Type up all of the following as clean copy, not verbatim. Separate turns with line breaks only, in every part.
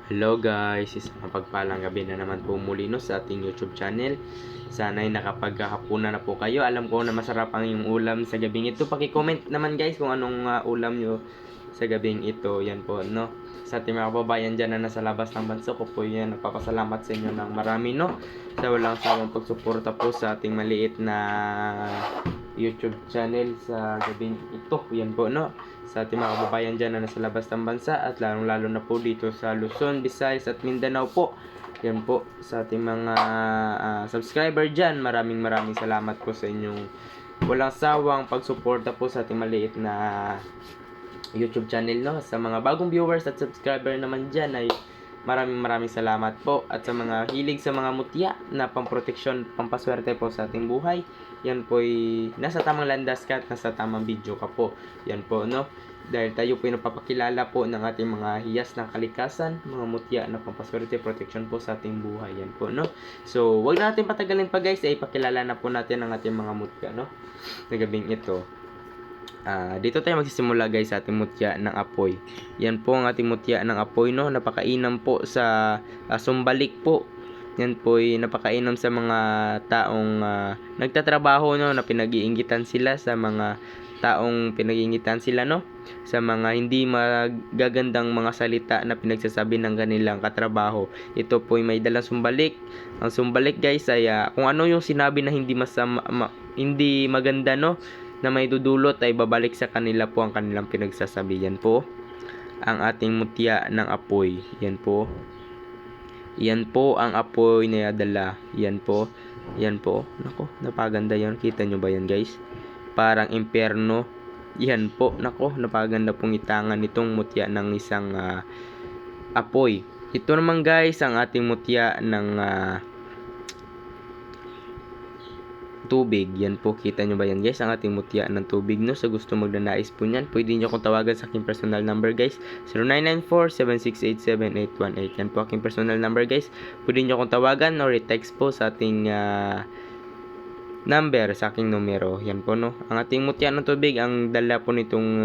Hello guys, isang mapagpalang gabi na naman po muli no, sa ating YouTube channel. Sana'y nakapaghahapunan na po kayo. Alam ko na masarap ang yung ulam sa gabing ito. Paki-comment naman guys kung anong ulam nyo sa gabing ito. Yan po no. Sa ating mga kababayan dyan na nasa labas ng bansa ko po yan. Nagpapasalamat sa inyo ng marami no. Sa walang sawang pagsuporta po sa ating maliit na YouTube channel sa gabing ito. Yan po no. Sa ating mga kababayan dyan na nasa labas ng bansa at lalong-lalo na po dito sa Luzon, Visayas at Mindanao po. Yan po sa ating mga subscriber dyan. Maraming salamat po sa inyong walang sawang pagsuporta po sa ating maliit na YouTube channel no. Sa mga bagong viewers at subscriber naman dyan ay maraming salamat po. At sa mga hilig sa mga mutya na pamproteksyon, pampaswerte po sa ating buhay, yan po ay nasa tamang landas ka at nasa tamang video ka po. Yan po no. Dahil tayo po ay napapakilala po ng ating mga hiyas ng kalikasan, mga mutya na pampaswerte, protection po sa ating buhay. Yan po no. So wag natin patagalin pa guys, ay ipakilala na po natin ang ating mga mutya no. Sa gabing ito. Dito tayo magsisimula guys sa ating mutya ng apoy. Yan po ang ating mutya ng apoy no. Napakainam po sa sumbalik po. Yan po ay napakainam sa mga taong nagtatrabaho no, na pinag-iingitan sila sa mga taong pinag-iingitan sila no, sa mga hindi magagandang mga salita na pinagsasabi ng kanilang katrabaho. Ito po ay may dalang sumbalik. Ang sumbalik guys ay kung ano yung sinabi na hindi masama, hindi maganda no, na may dudulot ay babalik sa kanila po ang kanilang pinagsasabi. Yan po ang ating mutya ng apoy. Yan po. Yan po ang apoy na dala. Yan po. Yan po. Nako, napaganda yan. Kita nyo ba yan guys? Parang impyerno. Yan po. Nako, napaganda pong itangan nitong mutya ng isang apoy. Ito naman guys ang ating mutya ng tubig. Yan po, kita nyo ba yan guys? Ang ating mutya ng tubig no. Sa gusto magnanais po niyan, pwede nyo akong tawagan sa aking personal number guys, 0994-768-7818. Yan po aking personal number guys. Pwede nyo akong tawagan or i-text po sa ating number, sa aking numero. Yan po no. Ang ating mutya ng tubig, ang dala po nitong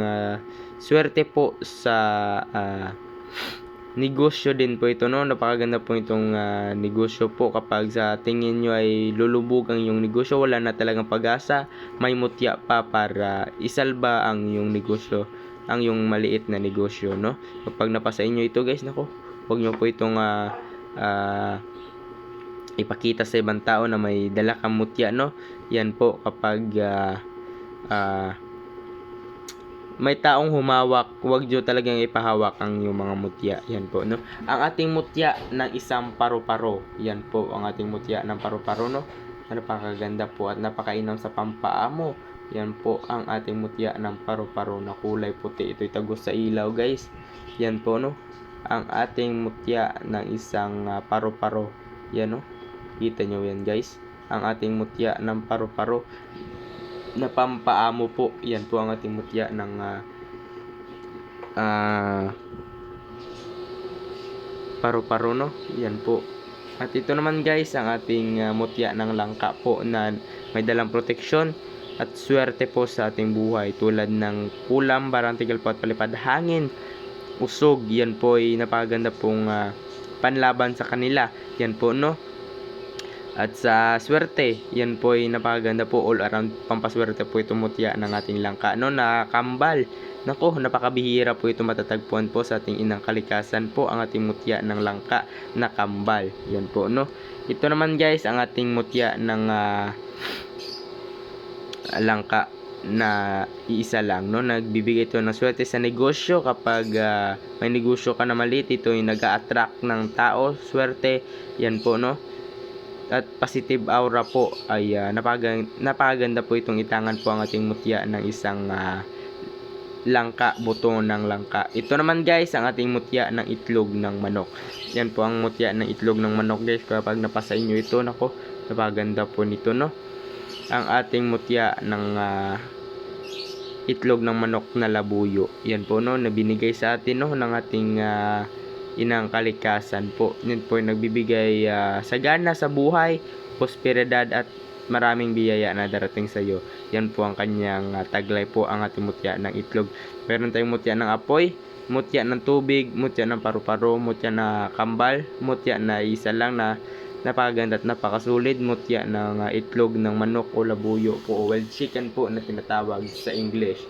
swerte po sa negosyo din po ito no. Napakaganda po itong negosyo po. Kapag sa tingin nyo ay lulubog ang iyong negosyo, wala na talagang pag-asa, may mutya pa para isalba ang iyong negosyo, ang iyong maliit na negosyo no. Kapag napasa inyo ito guys, nako, huwag nyo po itong ipakita sa ibang tao na may dala kang mutya no. Yan po kapag may taong humawak, huwag nyo talagang ipahawak ang yung mga mutya. Yan po no. Ang ating mutya ng isang paru-paro. Yan po ang ating mutya ng paru-paro no. Napakaganda po at napakainam sa pampaa mo. Yan po ang ating mutya ng paru-paro na kulay puti. Ito'y tagos sa ilaw guys. Yan po no. Ang ating mutya ng isang paru-paro. Yan no. Kita nyo yan guys. Ang ating mutya ng paru-paro na pampaamo po. Yan po ang ating mutya ng paru-paro no. Yan po. At ito naman guys ang ating mutya ng langka po na may dalang proteksyon at swerte po sa ating buhay, tulad ng kulam, barantigal po at palipad hangin, usog. Yan po ay napakaganda pong panlaban sa kanila. Yan po no. At sa swerte, yan po ay napakaganda po, all around pampaswerte po itong mutya ng ating langka no, na kambal. Nako, napakabihira po ito matatagpuan po sa ating inang kalikasan po, ang ating mutya ng langka na kambal. Yan po no. Ito naman guys ang ating mutya ng langka na iisa lang no. Nagbibigay ito ng swerte sa negosyo. Kapag may negosyo ka na maliit, ito ay nag-a-attract ng tao, swerte. Yan po no. At positive aura po ay napakaganda po itong itangan po ang ating mutya ng isang langka, buto ng langka. Ito naman guys ang ating mutya ng itlog ng manok. Yan po ang mutya ng itlog ng manok guys. Kapag napasa inyo ito, nako, napakaganda po nito no. Ang ating mutya ng itlog ng manok na labuyo. Yan po no, na binigay sa atin no ng ating inang kalikasan po. Yan po yung nagbibigay sagana sa buhay, prosperidad at maraming biyaya na darating sa iyo. Yan po ang kanyang taglay po, ang ating mutya ng itlog. Meron tayong mutya ng apoy. mutya ng tubig, mutya ng paru-paro, mutya na kambal, mutya na isa lang na napakaganda at napakasulit, mutya ng itlog ng manok o labuyo po o wild chicken po na tinatawag sa English.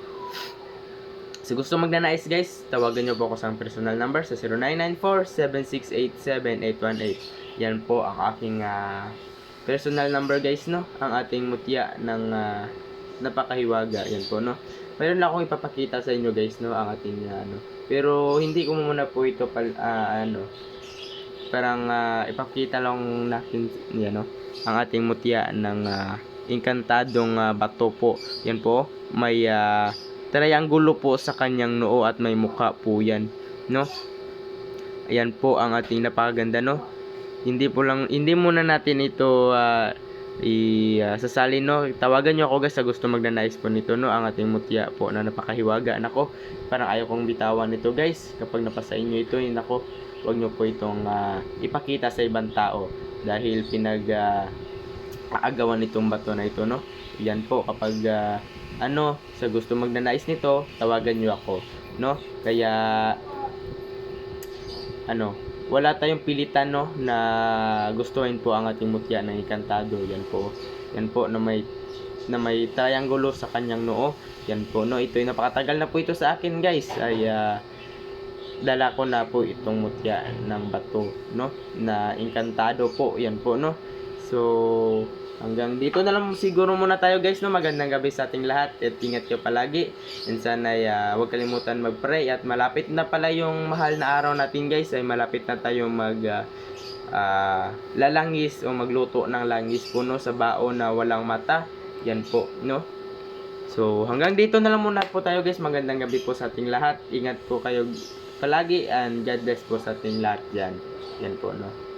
So gusto magnanais guys, tawagan nyo po ako sa personal number sa 0994-7687-818. Yan po ang aking personal number guys, no? Ang ating mutya ng napakahiwaga. Yan po, no? Mayroon lang akong ipapakita sa inyo guys, no? Ang ating pero hindi ko muna po ito parang ipakita lang natin yan, no? Ang ating mutya ng inkantadong bato po. Yan po, may triangulo po sa kanyang noo at may mukha po yan, no? Ayan po ang ating napakaganda, no? Hindi muna natin ito sasali, no? Tawagan nyo ako guys sa gusto magnanais po nito, no? Ang ating mutya po na napakahiwaga. Nako, parang ayaw kong bitawan nito guys. Kapag napasa inyo ito, nako, wag nyo po itong ipakita sa ibang tao dahil aagawan itong bato na ito, no? Yan po, kapag sa gusto magnanais nito, tawagan nyo ako, no? Kaya wala tayong pilitan, no, na gustuhin po ang ating mutya ng inkantado. Yan po na may triangulo sa kanyang noo. Yan po, no? Ito ay napakatagal na po ito sa akin guys. Ay dala ko na po itong mutya ng bato, no, na inkantado po. Yan po, no? So hanggang dito na lang siguro muna tayo guys, no? Magandang gabi sa ating lahat at ingat kayo palagi. And sana huwag kalimutan mag-pray at malapit na pala yung mahal na araw natin guys. Ay malapit na tayo lalangis o magluto ng langis po, no, sa baon na walang mata. Yan po, no? So hanggang dito na lang muna po tayo guys. Magandang gabi po sa ating lahat. Ingat po kayo palagi and God bless po sa ating lahat dyan. Yan po, no?